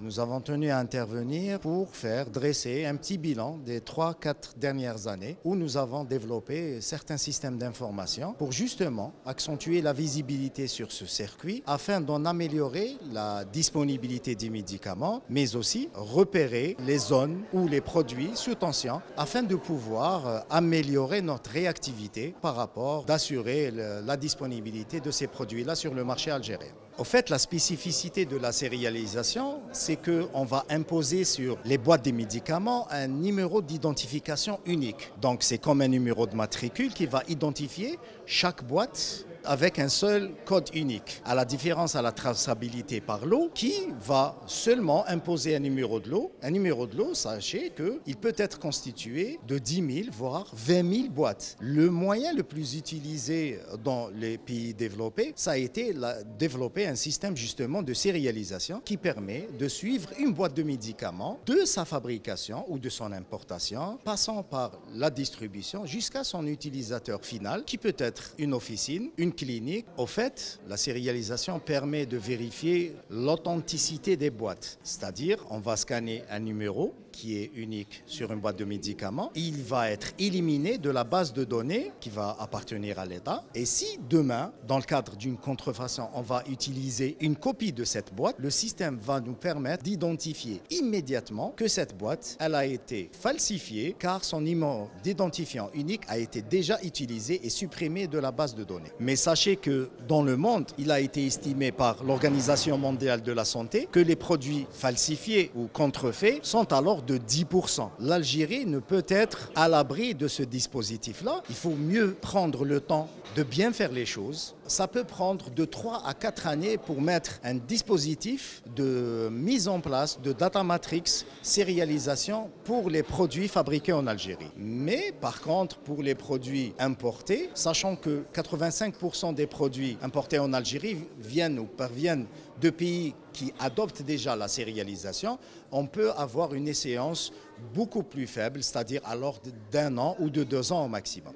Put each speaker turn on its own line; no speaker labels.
Nous avons tenu à intervenir pour faire dresser un petit bilan des 3-4 dernières années où nous avons développé certains systèmes d'information pour justement accentuer la visibilité sur ce circuit afin d'en améliorer la disponibilité des médicaments, mais aussi repérer les zones ou les produits sous tension afin de pouvoir améliorer notre réactivité par rapport d'assurer la disponibilité de ces produits-là sur le marché algérien. Au fait, la spécificité de la sérialisation, c'est qu'on va imposer sur les boîtes des médicaments un numéro d'identification unique. Donc c'est comme un numéro de matricule qui va identifier chaque boîte avec un seul code unique, à la différence à la traçabilité par lot qui va seulement imposer un numéro de lot. Un numéro de lot, sachez qu'il peut être constitué de 10 000 voire 20 000 boîtes. Le moyen le plus utilisé dans les pays développés, ça a été développer un système justement de sérialisation qui permet de suivre une boîte de médicaments de sa fabrication ou de son importation, passant par la distribution jusqu'à son utilisateur final qui peut être une officine, une clinique. Au fait, la sérialisation permet de vérifier l'authenticité des boîtes. C'est-à-dire, on va scanner un numéro qui est unique sur une boîte de médicaments. Il va être éliminé de la base de données qui va appartenir à l'État. Et si demain, dans le cadre d'une contrefaçon, on va utiliser une copie de cette boîte, le système va nous permettre d'identifier immédiatement que cette boîte, elle a été falsifiée car son numéro d'identifiant unique a été déjà utilisé et supprimé de la base de données. Mais sachez que dans le monde, il a été estimé par l'Organisation mondiale de la santé que les produits falsifiés ou contrefaits sont alors de 10%. L'Algérie ne peut être à l'abri de ce dispositif-là. Il faut mieux prendre le temps de bien faire les choses. Ça peut prendre de 3 à 4 années pour mettre un dispositif de mise en place de data matrix sérialisation pour les produits fabriqués en Algérie. Mais par contre, pour les produits importés, sachant que 85% des produits importés en Algérie viennent ou parviennent de pays qui adoptent déjà la sérialisation, on peut avoir une échéance beaucoup plus faible, c'est-à-dire alors d'1 an ou de 2 ans au maximum.